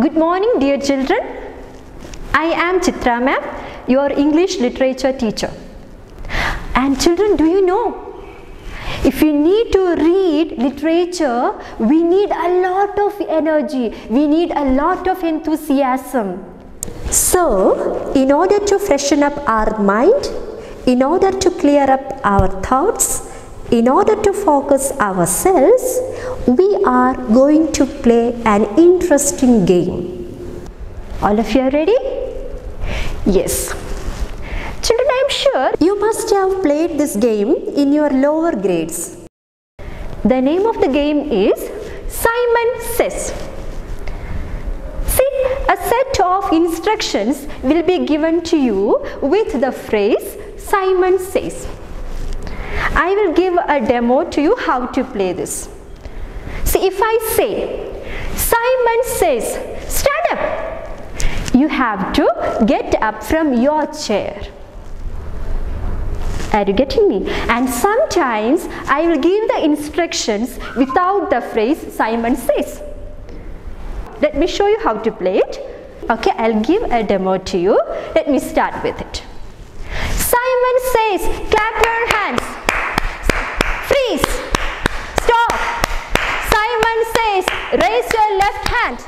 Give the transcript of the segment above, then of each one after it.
Good morning, dear children. I am Chitra ma'am, your English literature teacher. And children, do you know, if you need to read literature, we need a lot of energy, we need a lot of enthusiasm. So, in order to freshen up our mind, in order to clear up our thoughts, in order to focus ourselves, we are going to play an interesting game. All of you are ready? Yes. Children, I am sure you must have played this game in your lower grades. The name of the game is Simon Says. See, a set of instructions will be given to you with the phrase Simon Says. I will give a demo to you how to play this. See, if I say, Simon says, stand up, you have to get up from your chair. Are you getting me? And sometimes I will give the instructions without the phrase Simon says. Let me show you how to play it. Okay, I'll give a demo to you. Let me start with it. Simon says, clap your hands. Freeze. Stop. Simon says, raise your left hand.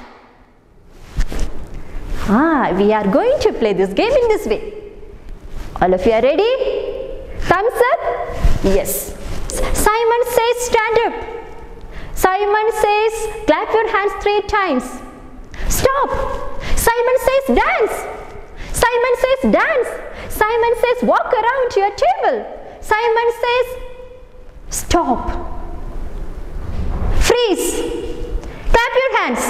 We are going to play this game in this way. All of you are ready? Thumbs up? Yes. Simon says, stand up. Simon says, clap your hands 3 times. Stop. Simon says, dance. Simon says, dance. Simon says, walk around your table. Simon says, stop. Freeze. Clap your hands.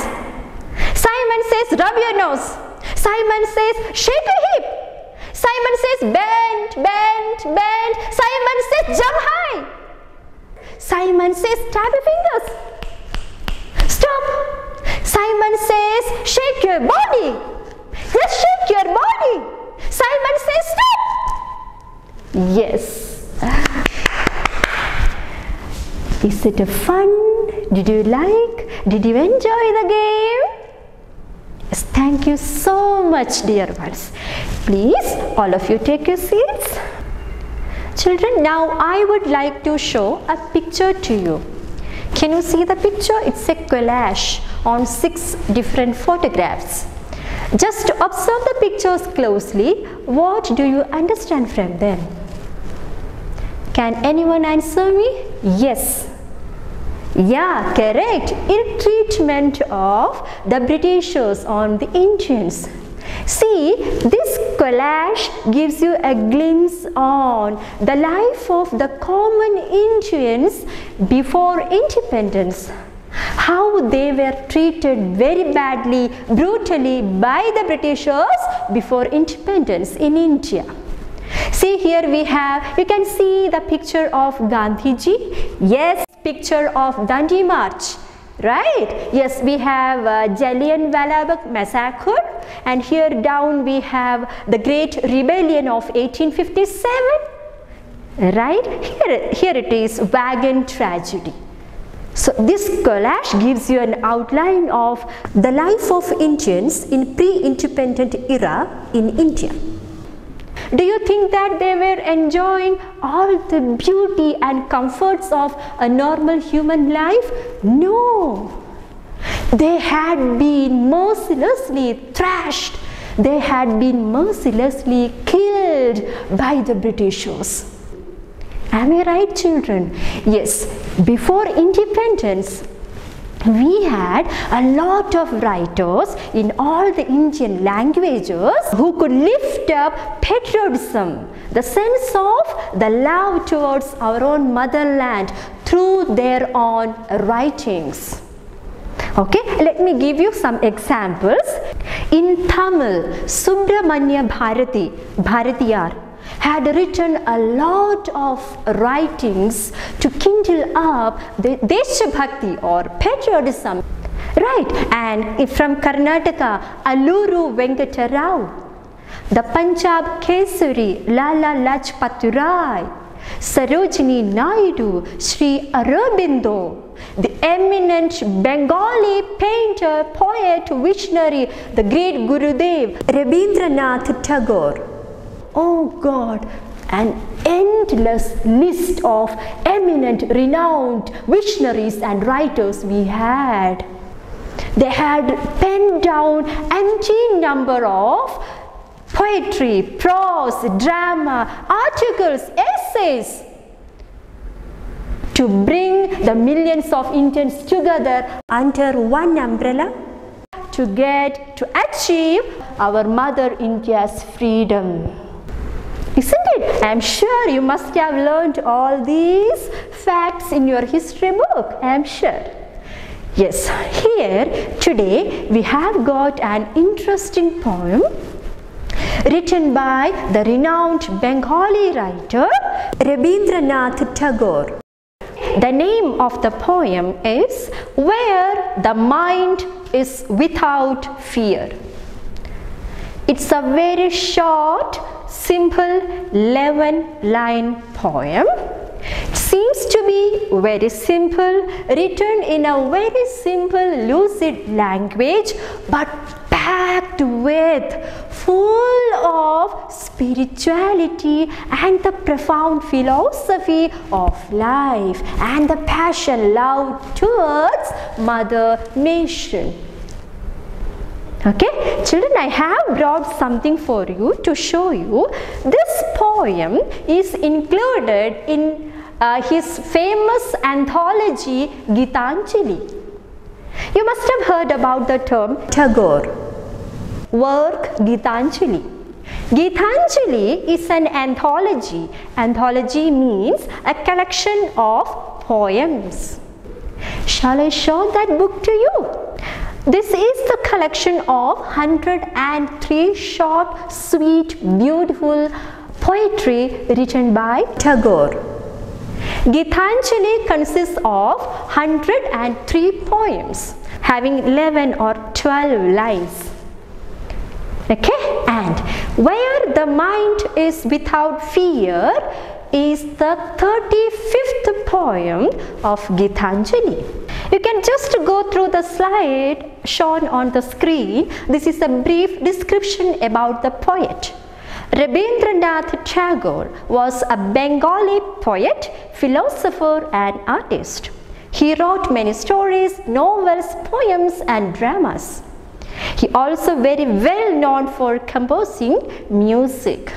Simon says, rub your nose. Simon says, shake your hip. Simon says, bend, bend, bend. Simon says, jump high. Simon says, tap your fingers. Stop. Simon says, shake your body. Just shake your body. Simon says, stop. Yes. Is it fun? Did you like? Did you enjoy the game? Yes, thank you so much, dear ones. Please, all of you take your seats. Children, now I would like to show a picture to you. Can you see the picture? It's a collage on 6 different photographs. Just observe the pictures closely. What do you understand from them? Can anyone answer me? Yes. Yeah, correct. Ill-treatment of the Britishers on the Indians. See, this collage gives you a glimpse on the life of the common Indians before independence. How they were treated very badly, brutally by the Britishers before independence in India. See, here we have, you can see the picture of Gandhiji. Yes, picture of Dandi March. Right? Yes, we have Jallianwala Bagh massacre, and here down we have the Great Rebellion of 1857. Right? Here it is, Wagon Tragedy. So this collage gives you an outline of the life of Indians in pre-independent era in India. Do you think that they were enjoying all the beauty and comforts of a normal human life? No. They had been mercilessly thrashed. They had been mercilessly killed by the Britishers. Am I right, children? Yes. Before independence, we had a lot of writers in all the Indian languages who could lift up patriotism, the sense of the love towards our own motherland through their own writings. Okay, let me give you some examples. In Tamil, Subramanya Bharatiyar had written a lot of writings to kindle up the Deshabhakti or patriotism. Right, and from Karnataka, Alluru Venkata Rao, the Punjab Kesari, Lala Lajpat Rai, Sarojini Naidu, Sri Aurobindo, the eminent Bengali painter, poet, visionary, the great Gurudev, Rabindranath Tagore. Oh God, an endless list of eminent, renowned visionaries and writers we had. They had penned down umpteen number of poetry, prose, drama, articles, essays to bring the millions of Indians together under one umbrella to achieve our Mother India's freedom. Isn't it? I am sure you must have learned all these facts in your history book. I am sure. Yes, here today we have got an interesting poem written by the renowned Bengali writer Rabindranath Tagore. The name of the poem is Where the Mind is Without Fear. It's a very short, simple 11-line poem. It seems to be very simple, written in a very simple, lucid language, but packed with full of spirituality and the profound philosophy of life and the passion, love towards Mother Nation. Okay, children, I have brought something for you to show you. This poem is included in his famous anthology Gitanjali. You must have heard about the term Tagore. Work Gitanjali. Gitanjali is an anthology. Anthology means a collection of poems. Shall I show that book to you? This is the collection of 103 short, sweet, beautiful poetry written by Tagore. Gitanjali consists of 103 poems having 11 or 12 lines. Okay, and Where the Mind is Without Fear is the 35th poem of Gitanjali. You can just go through the slide shown on the screen. This is a brief description about the poet. Rabindranath Tagore was a Bengali poet, philosopher and artist. He wrote many stories, novels, poems and dramas. He also very well known for composing music.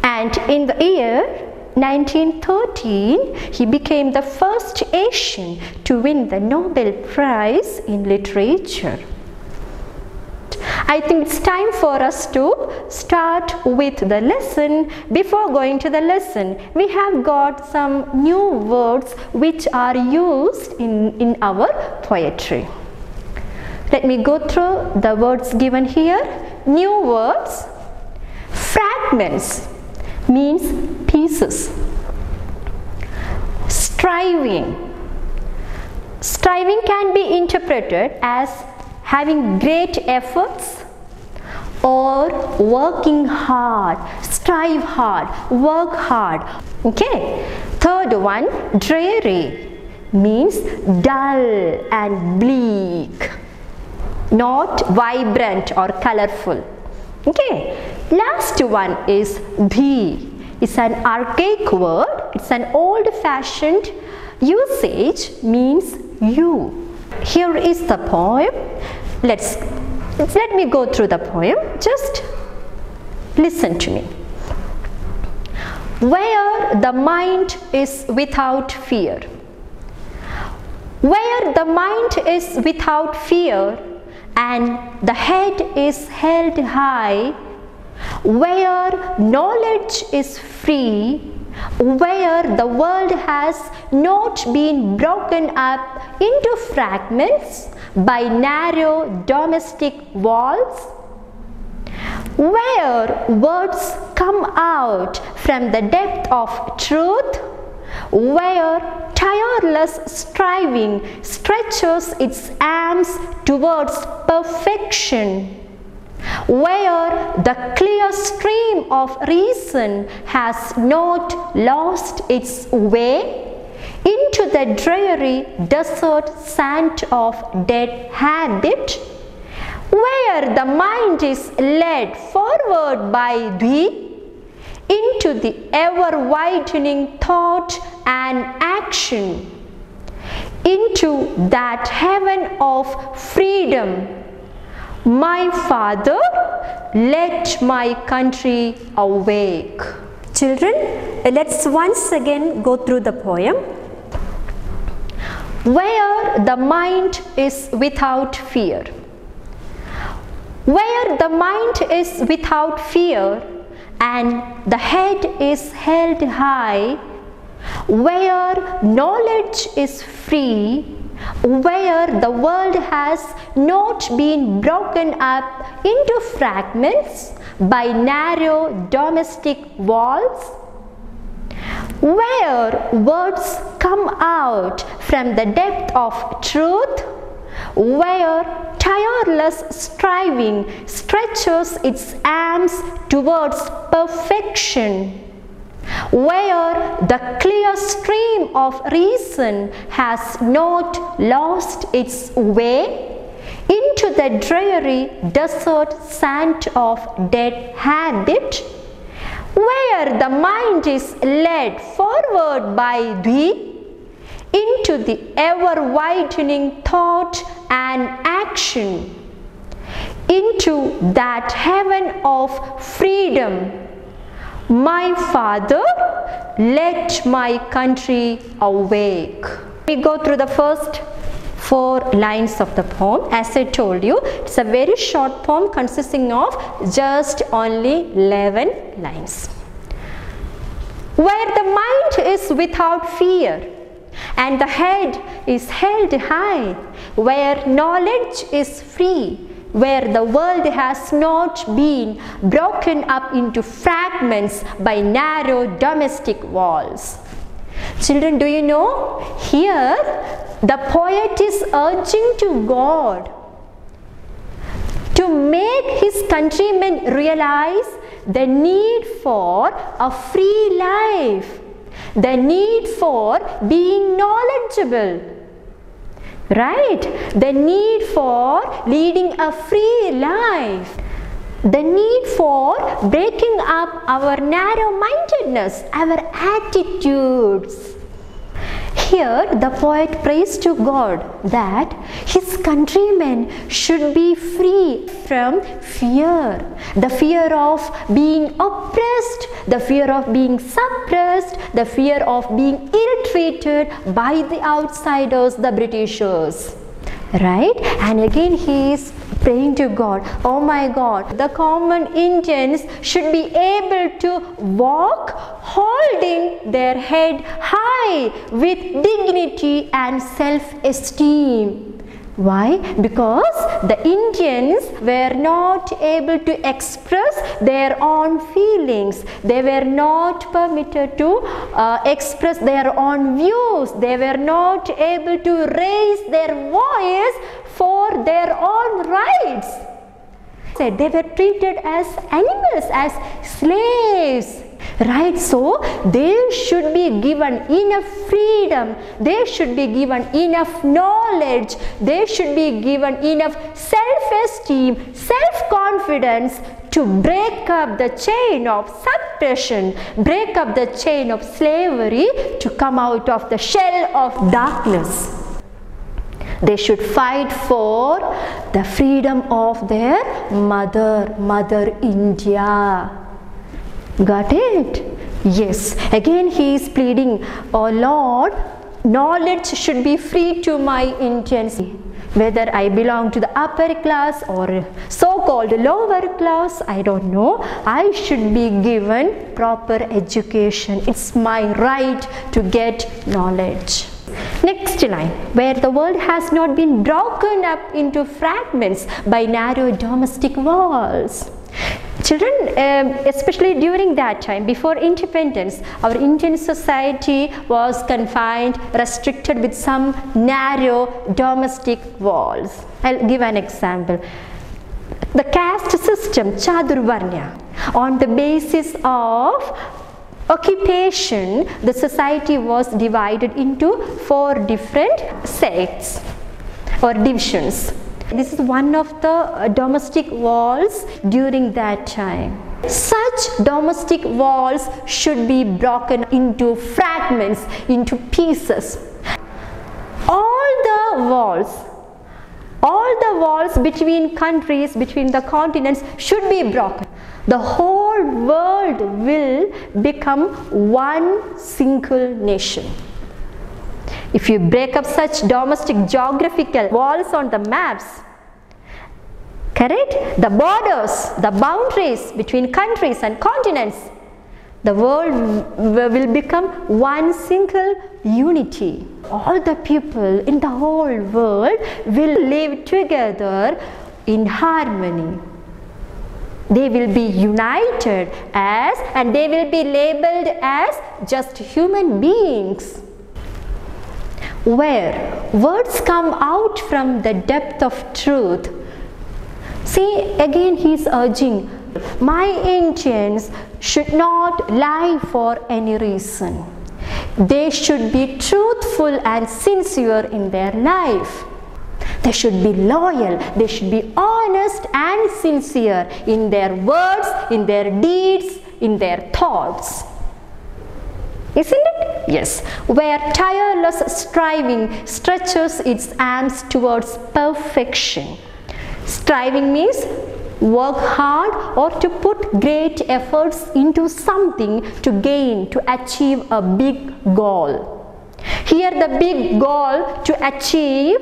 And in the year 1913, he became the first Asian to win the Nobel Prize in Literature. I think it's time for us to start with the lesson. Before going to the lesson, we have got some new words which are used in our poetry. Let me go through the words given here. New words. Fragments means pieces. Striving. Striving can be interpreted as having great efforts or working hard. Strive hard, work hard. Okay. Third one, dreary means dull and bleak, not vibrant or colorful. Okay. Last one is thee. It's an archaic word. It's an old-fashioned usage, means you. Here is the poem. Let me go through the poem. Just listen to me. Where the mind is without fear. Where the mind is without fear and the head is held high, where knowledge is free, where the world has not been broken up into fragments by narrow domestic walls, where words come out from the depth of truth, where tireless striving stretches its arms towards perfection, where the clear stream of reason has not lost its way into the dreary desert sand of dead habit, where the mind is led forward by thee into the ever-widening thought and action, into that heaven of freedom. My Father, let my country awake. Children, let's once again go through the poem. Where the mind is without fear. Where the mind is without fear and the head is held high, where knowledge is free, where the world has not been broken up into fragments by narrow domestic walls, where words come out from the depth of truth, where tireless striving stretches its arms towards perfection, where the clear stream of reason has not lost its way into the dreary desert sand of dead habit, where the mind is led forward by thee into the ever-widening thought and action, into that heaven of freedom. My Father, let my country awake. We go through the first 4 lines of the poem. As I told you, it's a very short poem consisting of just only 11 lines. Where the mind is without fear and the head is held high, where knowledge is free, where the world has not been broken up into fragments by narrow domestic walls. Children, do you know, here the poet is urging to God to make his countrymen realize the need for a free life, the need for being knowledgeable. Right? The need for leading a free life. The need for breaking up our narrow-mindedness, our attitudes. Here the poet prays to God that his countrymen should be free from fear. The fear of being oppressed, the fear of being suppressed, the fear of being ill-treated by the outsiders, the Britishers. Right? And again he is praying to God, oh my God, the common Indians should be able to walk holding their head high with dignity and self-esteem. Why? Because the Indians were not able to express their own feelings. They were not permitted to express their own views. They were not able to raise their voice for their own rights. They were treated as animals, as slaves. Right? So they should be given enough freedom, they should be given enough knowledge, they should be given enough self-esteem, self-confidence to break up the chain of suppression, break up the chain of slavery, to come out of the shell of darkness. They should fight for the freedom of their Mother India. Got it? Yes. Again he is pleading, oh Lord, knowledge should be free to my Indians. Whether I belong to the upper class or so-called lower class, I don't know. I should be given proper education. It's my right to get knowledge. Next line, where the world has not been broken up into fragments by narrow domestic walls. Children, especially during that time, before independence, our Indian society was confined, restricted with some narrow domestic walls. I'll give an example. The caste system, Chaturvarnya, on the basis of occupation, the society was divided into 4 different sects or divisions. This is one of the domestic walls during that time. Such domestic walls should be broken into fragments, into pieces. All the walls between countries, between the continents should be broken. The whole world will become one single nation. If you break up such domestic geographical walls on the maps, correct? The borders, the boundaries between countries and continents, the world will become one single unity. All the people in the whole world will live together in harmony. They will be united as, and they will be labeled as just human beings, where words come out from the depth of truth. See, again he is urging, my Indians should not lie for any reason. They should be truthful and sincere in their life. They should be loyal, they should be honest and sincere in their words, in their deeds, in their thoughts. Isn't it? Yes. Where tireless striving stretches its arms towards perfection. Striving means work hard or to put great efforts into something to gain, to achieve a big goal. Here the big goal to achieve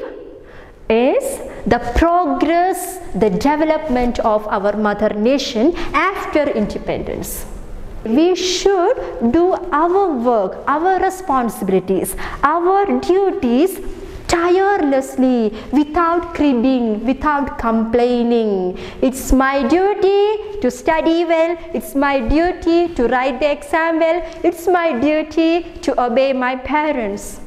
is the progress, the development of our mother nation after independence. We should do our work, our responsibilities, our duties tirelessly, without cribbing, without complaining. It's my duty to study well, it's my duty to write the exam well, it's my duty to obey my parents,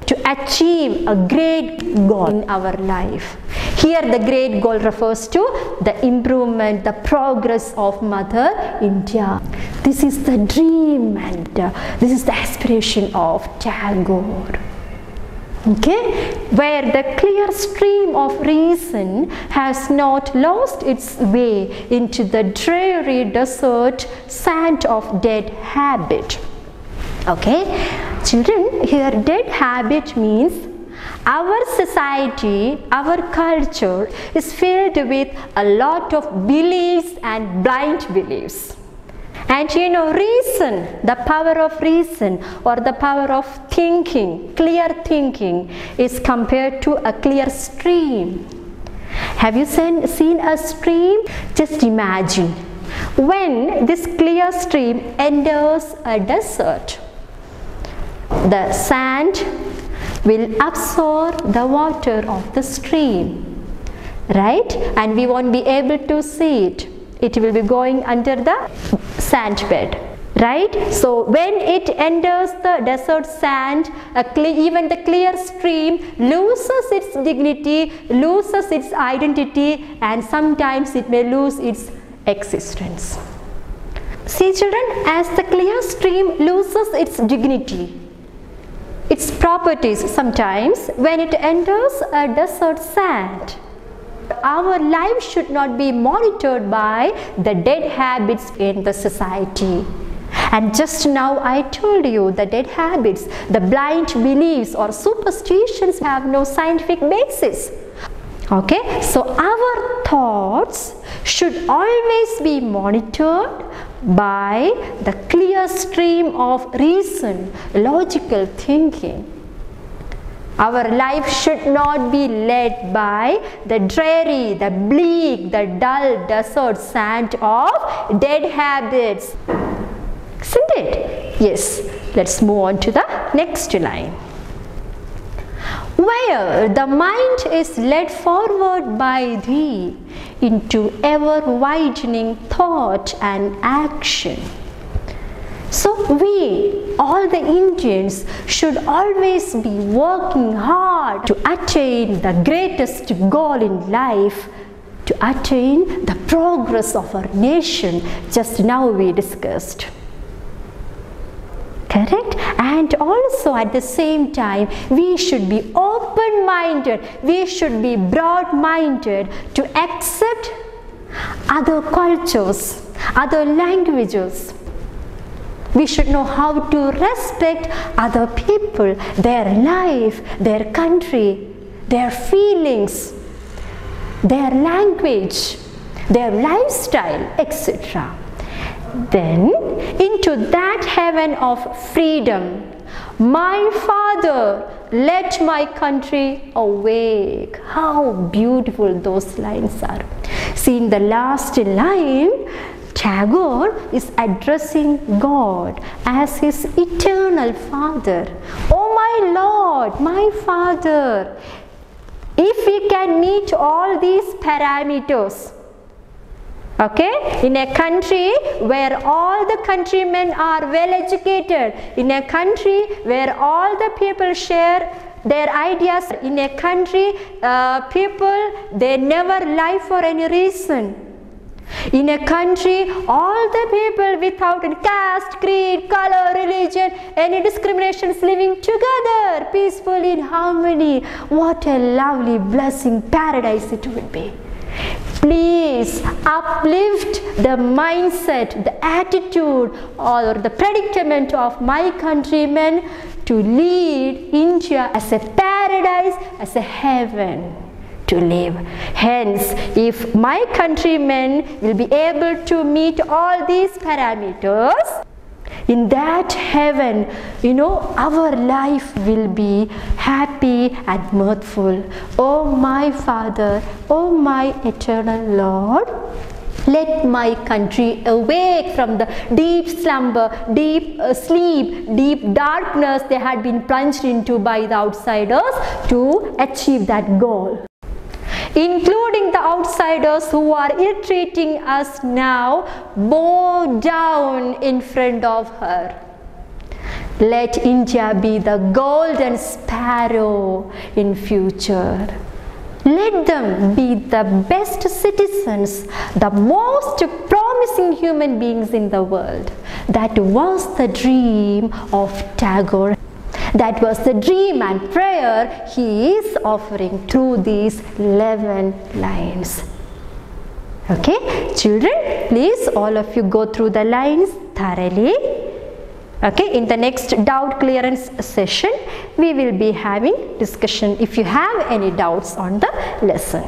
to achieve a great goal in our life. Here the great goal refers to the improvement, the progress of Mother India. This is the dream and this is the aspiration of Tagore. Okay, where the clear stream of reason has not lost its way into the dreary desert sand of dead habit. Okay, children, here dead habit means our society, our culture is filled with a lot of beliefs and blind beliefs. And you know, reason, the power of reason or the power of thinking, clear thinking, is compared to a clear stream. Have you seen a stream? Just imagine when this clear stream enters a desert, the sand will absorb the water of the stream, right? And we won't be able to see it. It will be going under the sand bed, right? So when it enters the desert sand, even the clear stream loses its dignity, loses its identity, and sometimes it may lose its existence. See children, as the clear stream loses its dignity, its properties sometimes, when it enters a desert sand, our life should not be monitored by the dead habits in the society. And just now I told you the dead habits, the blind beliefs or superstitions have no scientific basis. Okay, so our thoughts should always be monitored by the clear stream of reason, logical thinking. Our life should not be led by the dreary, the bleak, the dull desert sand of dead habits. Isn't it? Yes. Let's move on to the next line. Where the mind is led forward by thee into ever-widening thought and action. So we, all the Indians, should always be working hard to attain the greatest goal in life, to to attain the progress of our nation, just now we discussed. Correct? And also at the same time, we should be open-minded, we should be broad-minded to accept other cultures, other languages. We should know how to respect other people, their life, their country, their feelings, their language, their lifestyle, etc. Then, into that heaven of freedom, my Father, let my country awake. How beautiful those lines are. See, in the last line, Tagore is addressing God as his eternal Father. Oh my Lord, my Father, if we can meet all these parameters, okay, in a country where all the countrymen are well educated, in a country where all the people share their ideas, in a country people, they never lie for any reason. In a country, all the people without any caste, creed, color, religion, any discriminations living together peacefully in harmony. What a lovely blessing paradise it would be. Please uplift the mindset, the attitude or the predicament of my countrymen to lead India as a paradise, as a heaven to live. Hence, if my countrymen will be able to meet all these parameters, in that heaven, our life will be happy and mirthful. Oh my Father, oh my eternal Lord, let my country awake from the deep slumber, deep sleep, deep darkness they had been plunged into by the outsiders to achieve that goal. Including the outsiders who are ill-treating us now, bow down in front of her. Let India be the golden sparrow in future. Let them be the best citizens, the most promising human beings in the world. That was the dream of Tagore. That was the dream and prayer he is offering through these 11 lines. Okay, children, please all of you go through the lines thoroughly. Okay, in the next doubt clearance session, we will be having discussion if you have any doubts on the lesson.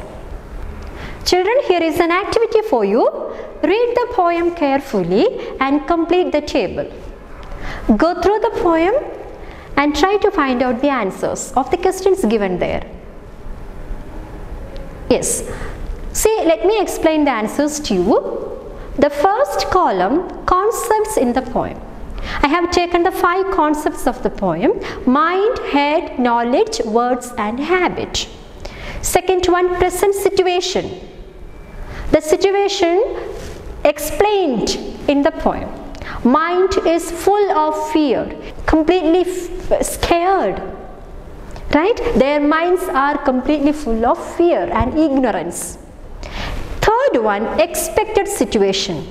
Children, here is an activity for you. Read the poem carefully and complete the table. Go through the poem and try to find out the answers of the questions given there. Yes. See, let me explain the answers to you. The first column, concepts in the poem. I have taken the 5 concepts of the poem: mind, head, knowledge, words and habit. Second one, present situation. The situation explained in the poem. Mind is full of fear, completely scared, right? Their minds are completely full of fear and ignorance. Third one, expected situation.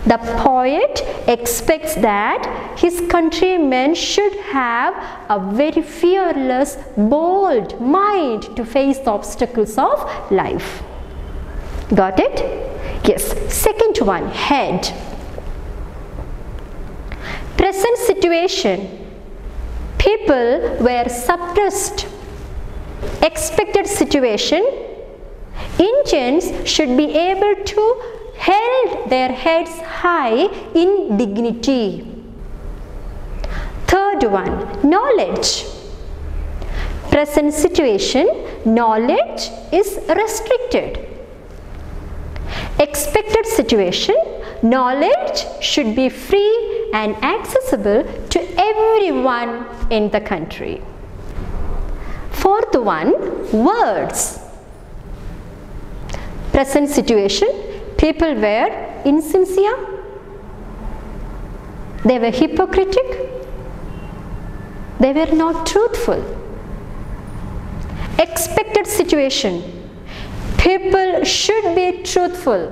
The poet expects that his countrymen should have a very fearless, bold mind to face the obstacles of life. Got it? Yes. Second one, head. Present situation. People were suppressed. Expected situation. Indians should be able to hold their heads high in dignity. Third one, knowledge. Present situation, knowledge is restricted. Expected situation, knowledge should be free and accessible to everyone in the country. Fourth one, words. Present situation, people were insincere, they were hypocritic, they were not truthful. Expected situation, People should be truthful.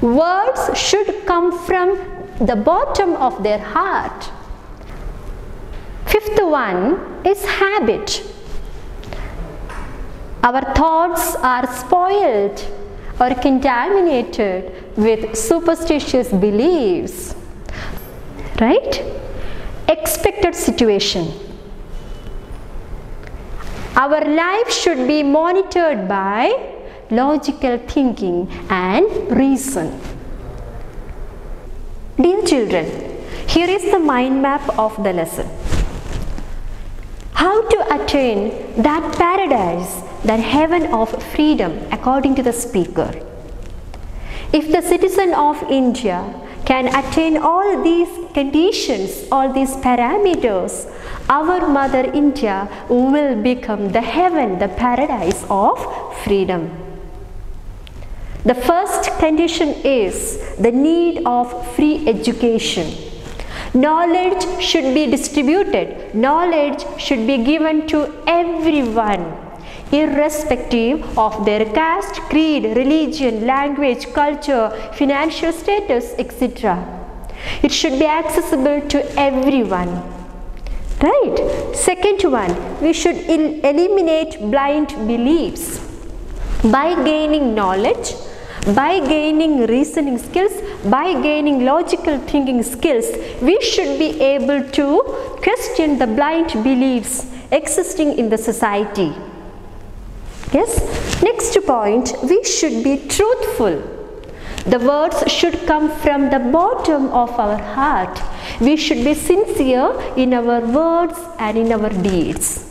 Words should come from the bottom of their heart. Fifth one is habit. Our thoughts are spoiled or contaminated with superstitious beliefs. Right? Expected situation. Our life should be monitored by logical thinking and reason. Dear children, here is the mind map of the lesson. How to attain that paradise, that heaven of freedom according to the speaker. If the citizen of India can attain all these conditions, all these parameters, our Mother India will become the heaven, the paradise of freedom. The first condition is the need of free education. Knowledge should be distributed. Knowledge should be given to everyone, irrespective of their caste, creed, religion, language, culture, financial status, etc. It should be accessible to everyone. Right? Second one, we should eliminate blind beliefs. By gaining knowledge, by gaining reasoning skills, by gaining logical thinking skills, we should be able to question the blind beliefs existing in the society. Yes? Next point, we should be truthful. The words should come from the bottom of our heart. We should be sincere in our words and in our deeds.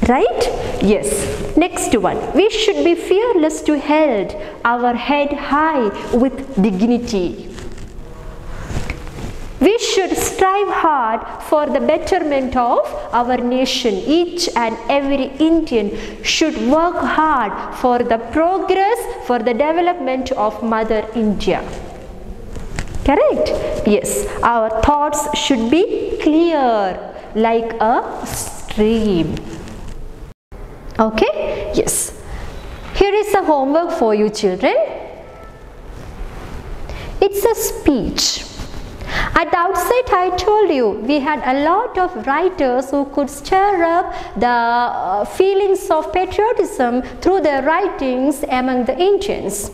Right? Yes. Next one. We should be fearless to hold our head high with dignity. We should strive hard for the betterment of our nation. Each and every Indian should work hard for the progress, for the development of Mother India. Correct? Yes. Our thoughts should be clear like a stream. Okay? Yes. Here is the homework for you children. It's a speech. At the outset I told you we had a lot of writers who could stir up the feelings of patriotism through their writings among the Indians.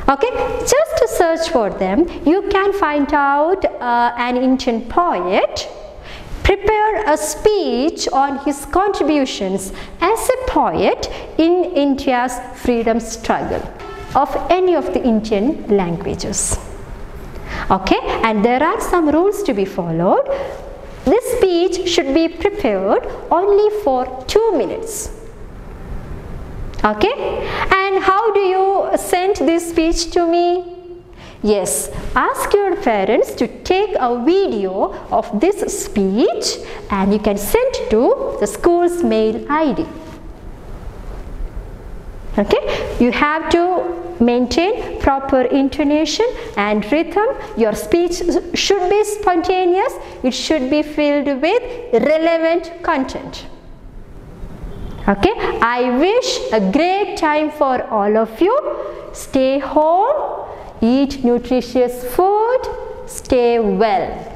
Okay, just to search for them, you can find out an Indian poet prepare a speech on his contributions as a poet in India's freedom struggle of any of the Indian languages. Okay, and there are some rules to be followed. This speech should be prepared only for 2 minutes. Okay, and how do you send this speech to me? Yes, ask your parents to take a video of this speech and you can send to the school's mail ID. Okay, you have to maintain proper intonation and rhythm. Your speech should be spontaneous. It should be filled with relevant content. Okay, I wish a great time for all of you. Stay home, eat nutritious food, stay well.